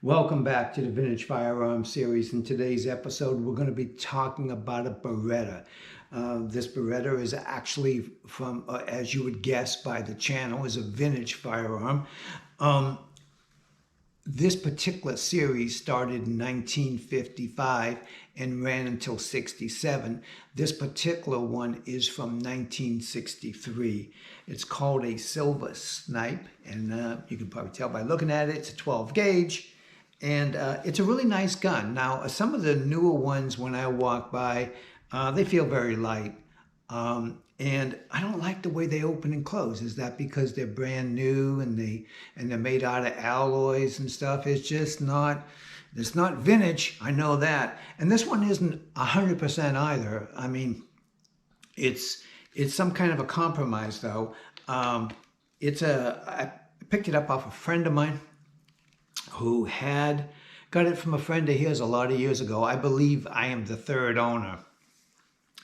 Welcome back to the Vintage Firearm series. In today's episode, we're going to be talking about a Beretta. This Beretta is actually from, as you would guess by the channel, is a vintage firearm. This particular series started in 1955 and ran until 67. This particular one is from 1963. It's called a Silver Snipe, and you can probably tell by looking at it, it's a 12 gauge. And it's a really nice gun. Now, some of the newer ones, when I walk by, they feel very light. And I don't like the way they open and close. Is that because they're brand new and they're made out of alloys and stuff? It's just not, it's not vintage. I know that. And this one isn't 100% either. I mean, it's some kind of a compromise though. I picked it up off a friend of mine who had got it from a friend of his a lot of years ago. I believe I am the third owner.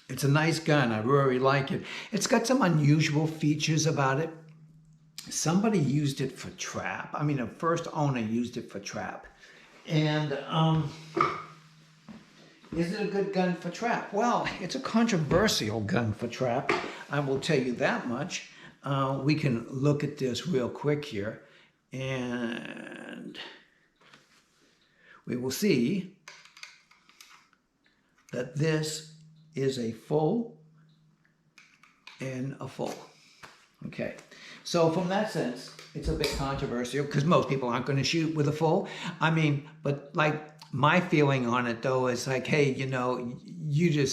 It's a nice gun. I really like it. It's got some unusual features about it. Somebody used it for trap. I mean, the first owner used it for trap. And is it a good gun for trap? Well, it's a controversial gun for trap. I will tell you that much. We can look at this real quick here. And we will see that this is a full and a full. Okay, so from that sense, it's a bit controversial because most people aren't going to shoot with a full. I mean, but like my feeling on it though is like, hey, you know, you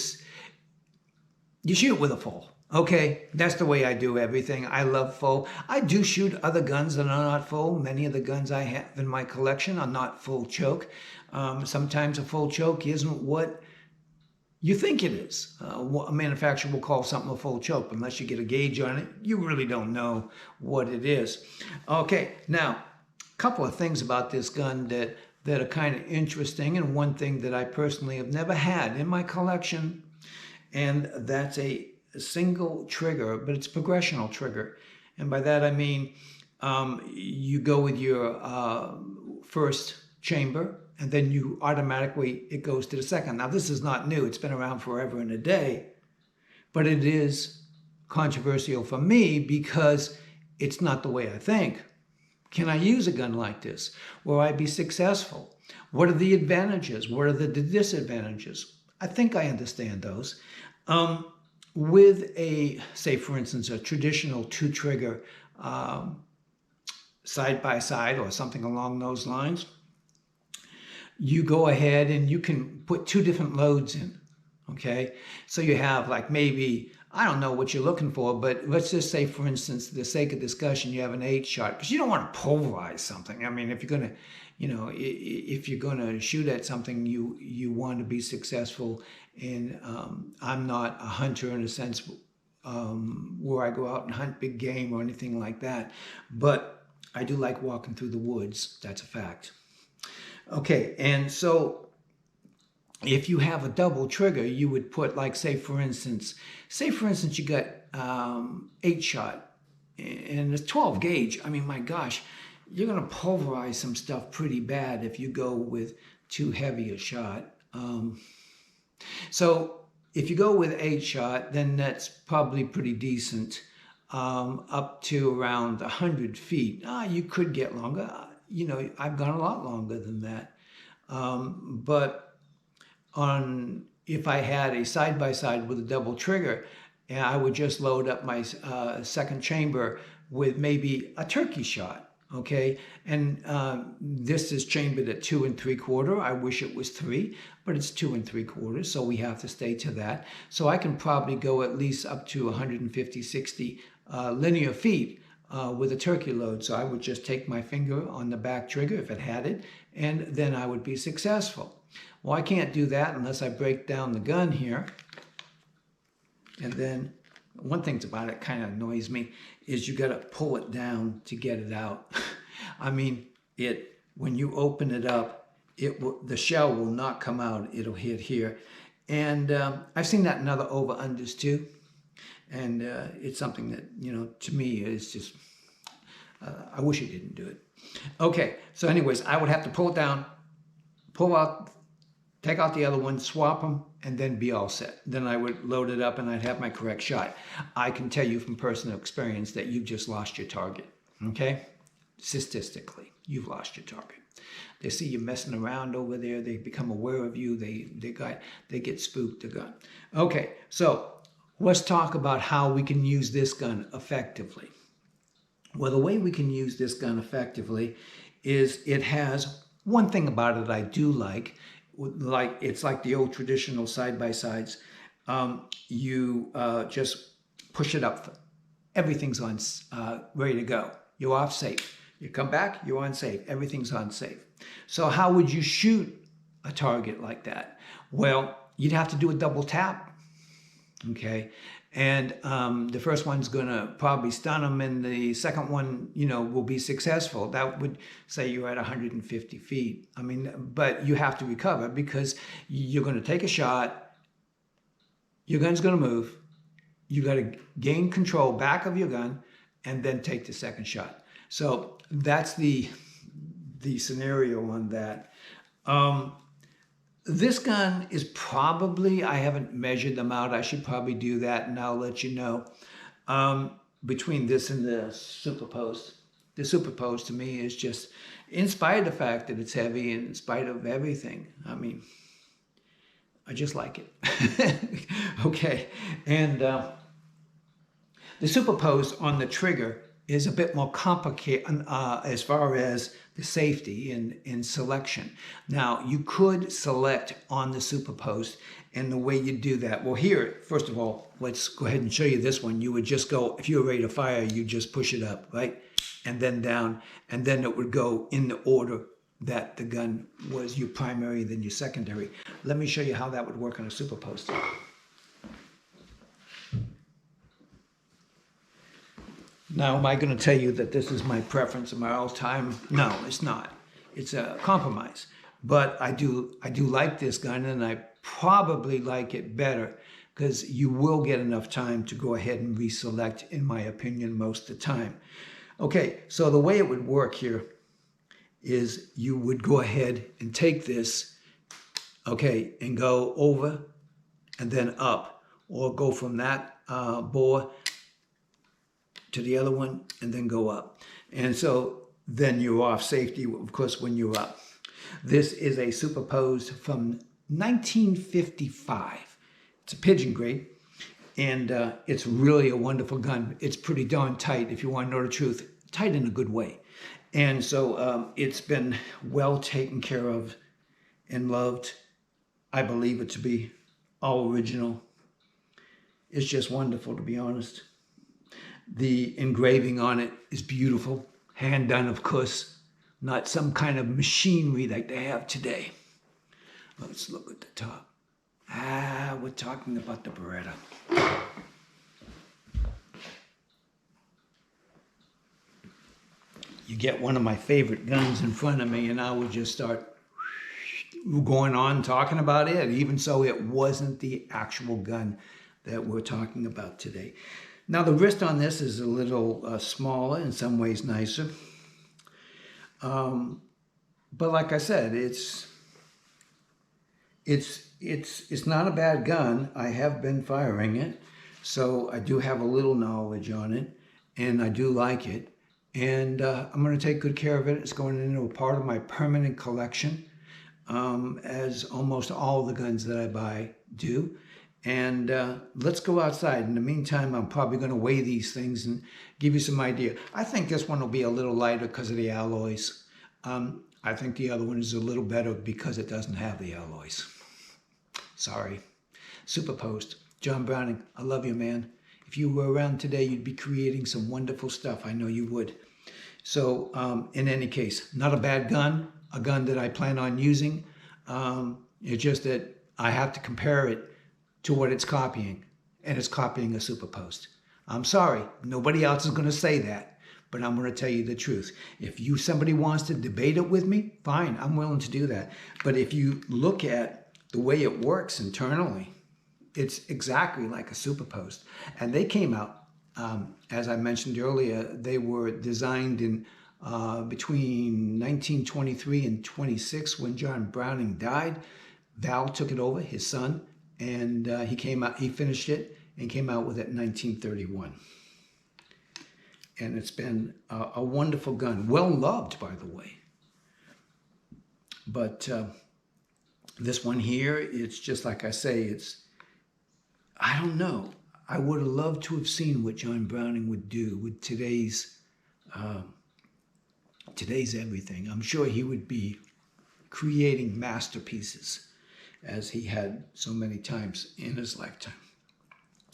shoot with a full. Okay, that's the way I do everything. I love full. I do shoot other guns that are not full. Many of the guns I have in my collection are not full choke. Sometimes a full choke isn't what you think it is. A manufacturer will call something a full choke. Unless you get a gauge on it, you really don't know what it is. Okay, now, a couple of things about this gun that are kind of interesting, and one thing that I personally have never had in my collection, and that's a single trigger, but it's a progressional trigger. And by that I mean you go with your first chamber, and then you automatically, it goes to the second. Now this is not new, it's been around forever and a day, but it is controversial for me because it's not the way I think. Can I use a gun like this? Will I be successful? What are the advantages? What are the disadvantages? I think I understand those. With a, say for instance, a traditional two trigger side by side or something along those lines, you go ahead and you can put two different loads in, okay? So you have like maybe, I don't know what you're looking for, but let's just say, for instance, for the sake of discussion, you have an 8-shot, because you don't want to pulverize something. I mean, if you're going to, you know, if you're going to shoot at something, you want to be successful. And I'm not a hunter in a sense where I go out and hunt big game or anything like that, but I do like walking through the woods. That's a fact. Okay, and so if you have a double trigger, you would put, like, say for instance you got 8-shot and it's 12 gauge. I mean, my gosh, you're going to pulverize some stuff pretty bad if you go with too heavy a shot. So if you go with 8-shot, then that's probably pretty decent, up to around 100 feet. You could get longer. You know, I've gone a lot longer than that. But if I had a side-by-side with a double trigger, and I would just load up my second chamber with maybe a turkey shot, okay? And this is chambered at 2 3/4. I wish it was 3, but it's 2 3/4, so we have to stay to that. So I can probably go at least up to 150, 60 linear feet with a turkey load. So I would just take my finger on the back trigger if it had it, and then I would be successful. Well, I can't do that unless I break down the gun here. And then one thing about it kind of annoys me is you got to pull it down to get it out. I mean, when you open it up, the shell will not come out. It'll hit here. And I've seen that in other over-unders too. And it's something that, you know, to me is just, I wish it didn't do it. Okay, so anyways, I would have to pull it down, pull out, take out the other one, swap them, and then be all set. Then I would load it up and I'd have my correct shot. I can tell you from personal experience that you've just lost your target, okay? Statistically, you've lost your target. They see you messing around over there. They become aware of you. They get spooked. They're gone. Okay, so let's talk about how we can use this gun effectively. Well, the way we can use this gun effectively is it has one thing about it I do like it's like the old traditional side-by-sides. You just push it up. Everything's on ready to go. You're off safe. You come back, you're on safe. Everything's on safe. So how would you shoot a target like that? Well, you'd have to do a double tap, okay? And the first one's gonna probably stun them, and the second one, will be successful. That would say you're at 150 feet. I mean, but you have to recover because you're gonna take a shot, your gun's gonna move, you gotta gain control back of your gun, and then take the second shot. So that's the scenario on that. This gun is probably, I haven't measured them out. I should probably do that, and I'll let you know. Between this and the Superposed. The Superposed to me is just, in spite of the fact that it's heavy, and in spite of everything, I mean, I just like it. Okay, and the Superposed on the trigger is a bit more complicated as far as the safety in selection. Now, you could select on the Superposed, and the way you do that, well, here, first of all, let's go ahead and show you this one. You would just go, if you were ready to fire, you just push it up, right? And then down, and then it would go in the order that the gun was your primary, then your secondary. Let me show you how that would work on a Superposed. Now, am I going to tell you that this is my preference and my all-time? No, it's not. It's a compromise. But I do like this gun, and I probably like it better because you will get enough time to go ahead and reselect, in my opinion, most of the time. Okay, so the way it would work here is you would go ahead and take this, okay, and go over and then up, or go from that bore to the other one and then go up. And so then you're off safety, of course, when you're up. This is a Superposed from 1955. It's a pigeon grade, and it's really a wonderful gun. It's pretty darn tight, if you want to know the truth. Tight in a good way. And so it's been well taken care of and loved. I believe it to be all original. It's just wonderful, to be honest. The engraving on it is beautiful. Hand done, of course. Not some kind of machinery like they have today. Let's look at the top. We're talking about the Beretta. You get one of my favorite guns in front of me, and I would just start going on talking about it. Even so, it wasn't the actual gun that we're talking about today. Now, the wrist on this is a little smaller, in some ways nicer. But like I said, it's not a bad gun. I have been firing it, so I do have a little knowledge on it, and I do like it. And I'm going to take good care of it. It's going into a part of my permanent collection, as almost all the guns that I buy do. And let's go outside. In the meantime, I'm probably going to weigh these things and give you some idea. I think this one will be a little lighter because of the alloys. I think the other one is a little better because it doesn't have the alloys. Sorry. Superposed. John Browning, I love you, man. If you were around today, you'd be creating some wonderful stuff. I know you would. So in any case, not a bad gun, a gun that I plan on using. It's just that I have to compare it to what it's copying, and it's copying a Superposed. I'm sorry, nobody else is going to say that, but I'm going to tell you the truth. If somebody wants to debate it with me, fine, I'm willing to do that. But if you look at the way it works internally, it's exactly like a Superposed. And they came out, as I mentioned earlier, they were designed in Between 1923 and 26, when John Browning died, Val took it over, his son, and he finished it and came out with it in 1931. And it's been a wonderful gun, well loved, by the way. But this one here, it's just like I say, I don't know. I would have loved to have seen what John Browning would do with today's everything. I'm sure he would be creating masterpieces, as he had so many times in his lifetime.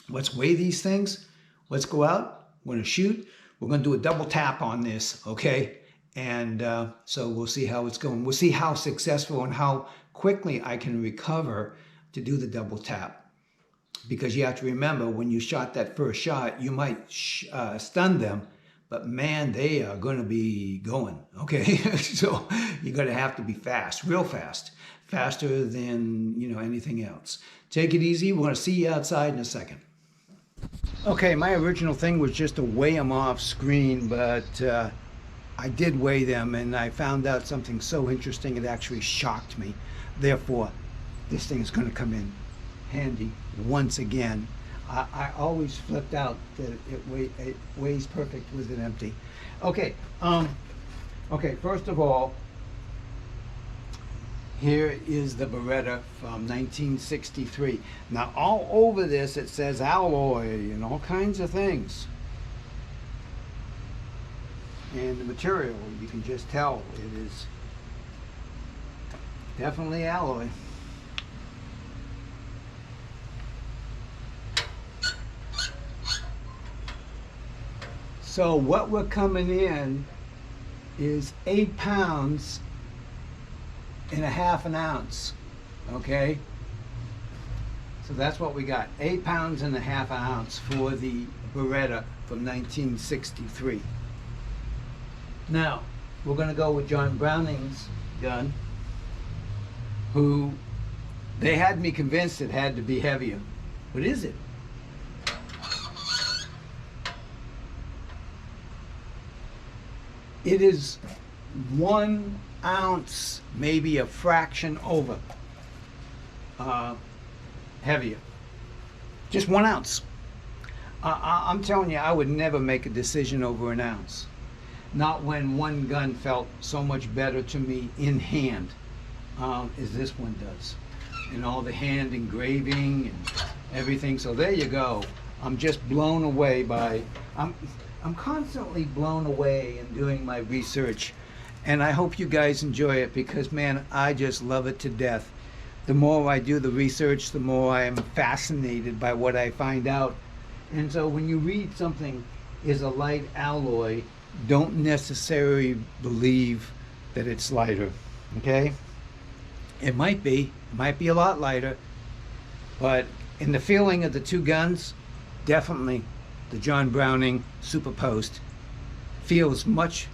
Let's weigh these things. Let's go out. We're going to shoot. We're going to do a double tap on this, okay? And so we'll see how it's going. We'll see how successful and how quickly I can recover to do the double tap. Because you have to remember, when you shot that first shot, you might stun them, but man, they are going to be going, okay? So you're going to have to be fast, real fast, faster than, anything else. Take it easy. We're going to see you outside in a second. Okay, my original thing was just to weigh them off screen, but I did weigh them, and I found out something so interesting it actually shocked me. Therefore, this thing is going to come in handy once again. I always flipped out that it weighs perfect with it empty. Okay, first of all, here is the Beretta from 1963. Now, all over this it says alloy and all kinds of things. And the material, you can just tell it is definitely alloy. So what we're coming in is 8 pounds and a half an ounce, okay? So that's what we got, 8 pounds and a half an ounce for the Beretta from 1963. Now, we're gonna go with John Browning's gun, who they had me convinced it had to be heavier. What is it? It is 1 ounce, maybe a fraction over, heavier. Just 1 ounce. I'm telling you, I would never make a decision over an ounce. Not when one gun felt so much better to me in hand as this one does. And all the hand engraving and everything. So there you go. I'm just blown away by... I'm constantly blown away in doing my research, and I hope you guys enjoy it, because man, I just love it to death. The more I do the research, the more I am fascinated by what I find out. And so when you read something is a light alloy, don't necessarily believe that it's lighter, okay? It might be a lot lighter, but in the feeling of the two guns, definitely the John Browning Superposed feels much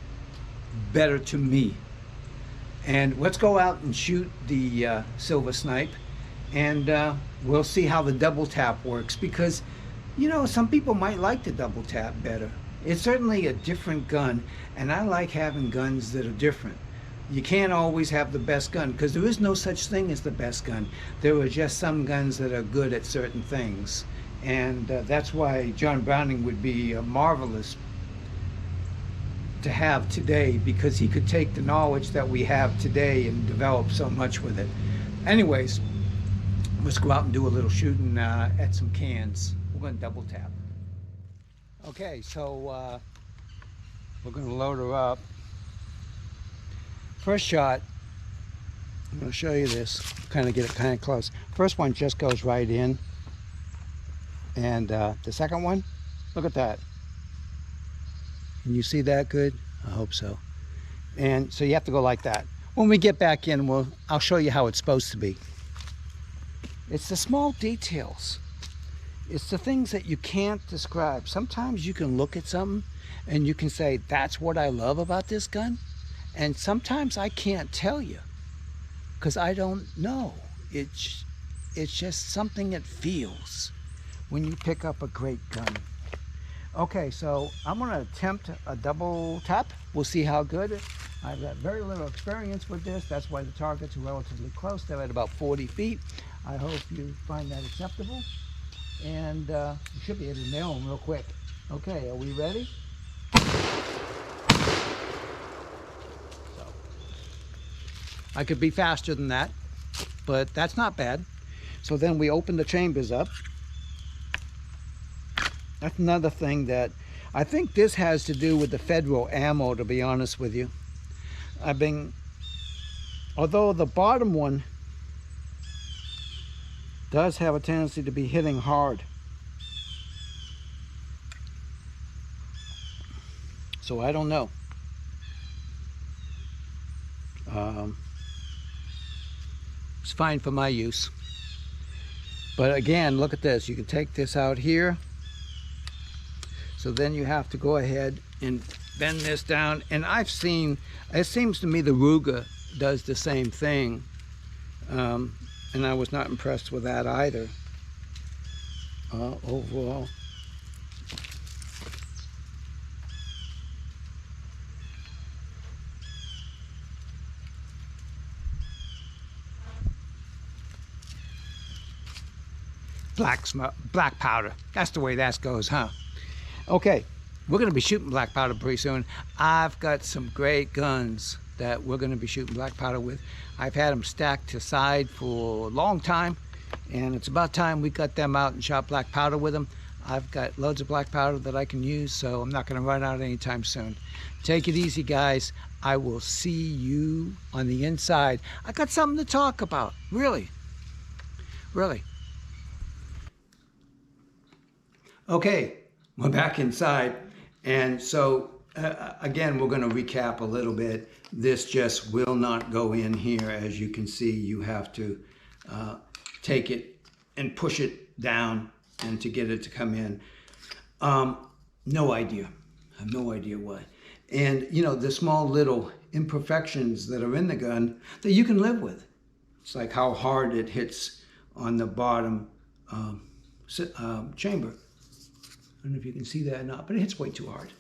better to me. And let's go out and shoot the Silver Snipe, and we'll see how the double tap works, because some people might like the double tap better. It's certainly a different gun, and I like having guns that are different. You can't always have the best gun, because there is no such thing as the best gun. There are just some guns that are good at certain things. And that's why John Browning would be marvelous to have today, because he could take the knowledge that we have today and develop so much with it. Anyways, let's go out and do a little shooting at some cans. We're going to double tap. Okay, so we're going to load her up. First shot, I'm going to show you this, kind of get it kind of close. First one just goes right in. And the second one, look at that. Can you see that good? I hope so. And so you have to go like that. When we get back in, I'll show you how it's supposed to be. It's the small details. It's the things that you can't describe. Sometimes you can look at something and you can say, that's what I love about this gun. And sometimes I can't tell you, because I don't know. It's just something it feels when you pick up a great gun. Okay, so I'm going to attempt a double tap. We'll see how good. I've got very little experience with this. That's why the targets are relatively close. They're at about 40 feet. I hope you find that acceptable. And you should be able to nail them real quick. Okay, are we ready? So, I could be faster than that, but that's not bad. So then we open the chambers up. That's another thing that I think this has to do with the federal ammo, to be honest with you. Although the bottom one does have a tendency to be hitting hard. So I don't know. It's fine for my use. But again, look at this. You can take this out here. So then you have to go ahead and bend this down. And I've seen, it seems to me the Ruger does the same thing. And I was not impressed with that either. Overall. Black powder. That's the way that goes, huh? Okay, we're going to be shooting black powder pretty soon. I've got some great guns that we're going to be shooting black powder with. I've had them stacked aside for a long time, and it's about time we got them out and shot black powder with them. I've got loads of black powder that I can use, so I'm not going to run out anytime soon. Take it easy, guys. I will see you on the inside. I got something to talk about, really. Really. Okay. We're back inside, and so again, we're going to recap a little bit. This just will not go in here. As you can see, you have to take it and push it down and to get it to come in. No idea. I have no idea why. And you know, the small little imperfections that are in the gun that you can live with. It's like how hard it hits on the bottom chamber. I don't know if you can see that or not, but it hits way too hard.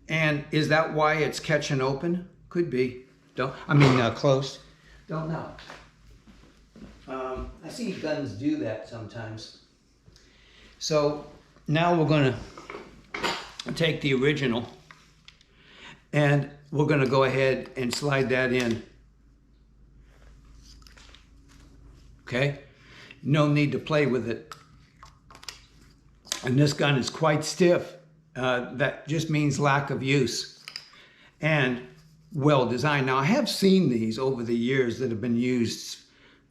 And is that why it's catching open? Could be. Close. Don't know. I see guns do that sometimes. So now we're going to take the original and we're going to go ahead and slide that in. Okay? No need to play with it. And this gun is quite stiff. That just means lack of use and well designed. Now I have seen these over the years that have been used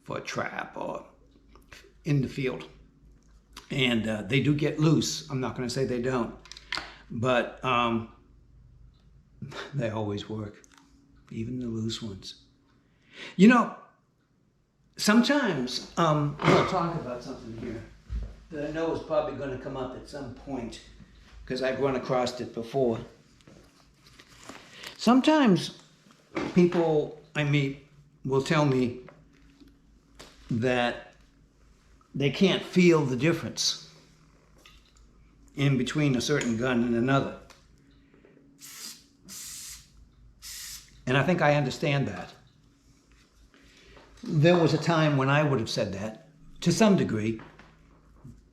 for trap or in the field. And they do get loose. I'm not going to say they don't. But they always work. Even the loose ones. You know, sometimes, I'm going to talk about something here that I know is probably going to come up at some point because I've run across it before. Sometimes people I meet will tell me that they can't feel the difference in between a certain gun and another. And I think I understand that. There was a time when I would have said that, to some degree,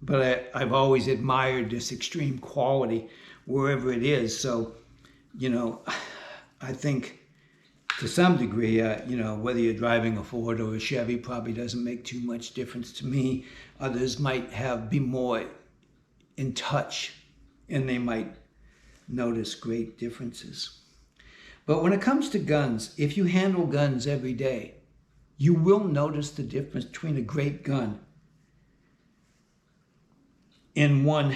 but I've always admired this extreme quality wherever it is. So, you know, I think to some degree, you know, whether you're driving a Ford or a Chevy probably doesn't make too much difference to me. Others might be more in touch and they might notice great differences. But when it comes to guns, if you handle guns every day, you will notice the difference between a great gun and one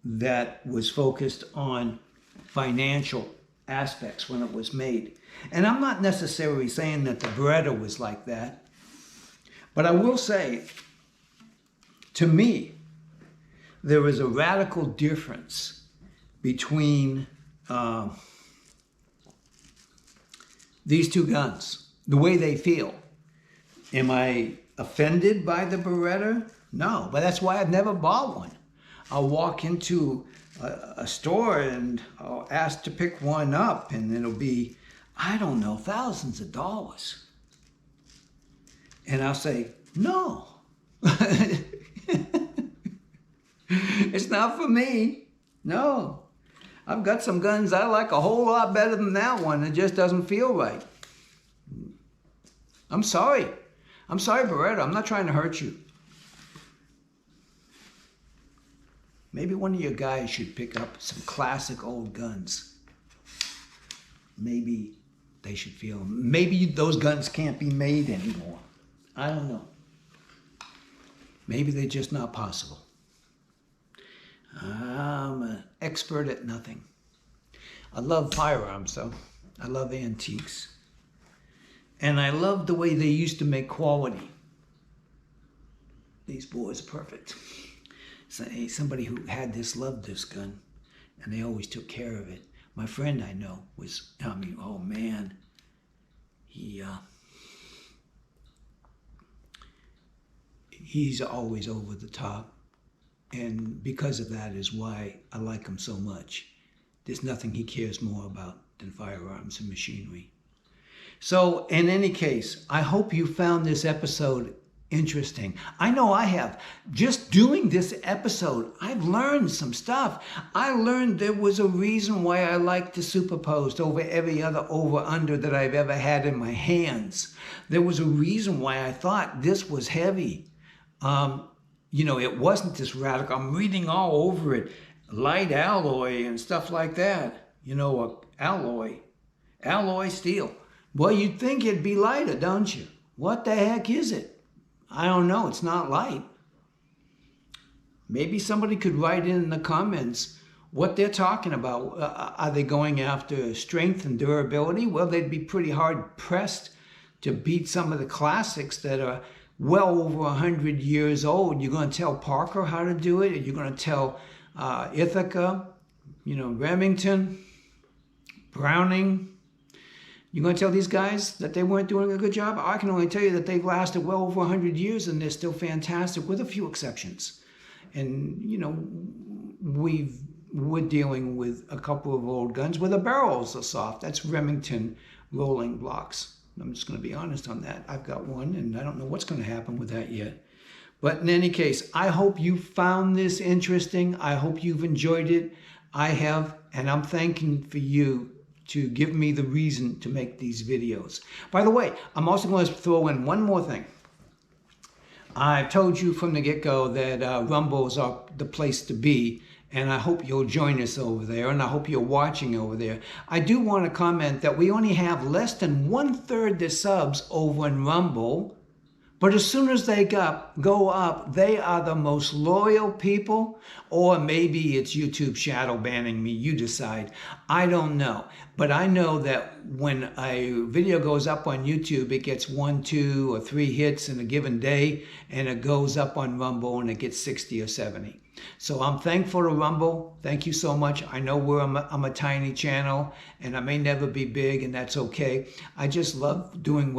that was focused on financial aspects when it was made. And I'm not necessarily saying that the Beretta was like that, but I will say, to me, there is a radical difference between these two guns, the way they feel. Am I offended by the Beretta? No, but that's why I've never bought one. I'll walk into a store and I'll ask to pick one up, and it'll be, I don't know, thousands of dollars. And I'll say, no, it's not for me. No, I've got some guns I like a whole lot better than that one. It just doesn't feel right. I'm sorry. I'm sorry, Beretta. I'm not trying to hurt you. Maybe one of your guys should pick up some classic old guns. Maybe they should feel, maybe those guns can't be made anymore. I don't know. Maybe they're just not possible. I'm an expert at nothing. I love firearms, though. I love antiques. And I love the way they used to make quality. These boys are perfect. Somebody who had this loved this gun, and they always took care of it. My friend I know was, oh man, he's always over the top. And because of that is why I like him so much. There's nothing he cares more about than firearms and machinery. So in any case, I hope you found this episode interesting. I know I have. Just doing this episode, I've learned some stuff. I learned there was a reason why I like the Superposed over every other over-under that I've ever had in my hands. There was a reason why I thought this was heavy. It wasn't this radical. I'm reading all over it. Light alloy and stuff like that. Alloy steel. Well, you'd think it'd be lighter, don't you? What the heck is it? I don't know. It's not light. Maybe somebody could write in the comments what they're talking about. Are they going after strength and durability? Well, they'd be pretty hard pressed to beat some of the classics that are well over 100 years old. You're going to tell Parker how to do it? Or you're going to tell Ithaca, Remington, Browning? You're going to tell these guys that they weren't doing a good job? I can only tell you that they've lasted well over 100 years and they're still fantastic with a few exceptions. And, we're dealing with a couple of old guns where the barrels are soft. That's Remington rolling blocks. I'm just going to be honest on that. I've got one and I don't know what's going to happen with that yet. But in any case, I hope you found this interesting. I hope you've enjoyed it. I have, and I'm thanking for you to give me the reason to make these videos. By the way, I'm also going to throw in one more thing. I told you from the get-go that Rumbles are the place to be, and I hope you'll join us over there, and I hope you're watching over there. I do want to comment that we only have less than 1/3 the subs over in Rumble, but as soon as they go up, they are the most loyal people, or maybe it's YouTube shadow banning me, you decide. I don't know. But I know that when a video goes up on YouTube, it gets 1, 2, or 3 hits in a given day, and it goes up on Rumble and it gets 60 or 70. So I'm thankful to Rumble. Thank you so much. I know I'm a tiny channel and I may never be big, and that's okay. I just love doing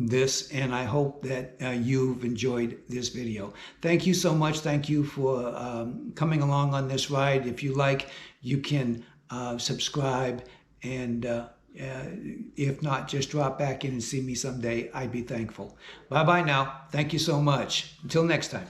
this, and I hope that you've enjoyed this video. Thank you so much. Thank you for coming along on this ride. If you like, you can subscribe, and if not, just drop back in and see me someday. I'd be thankful. Bye-bye now. Thank you so much. Until next time.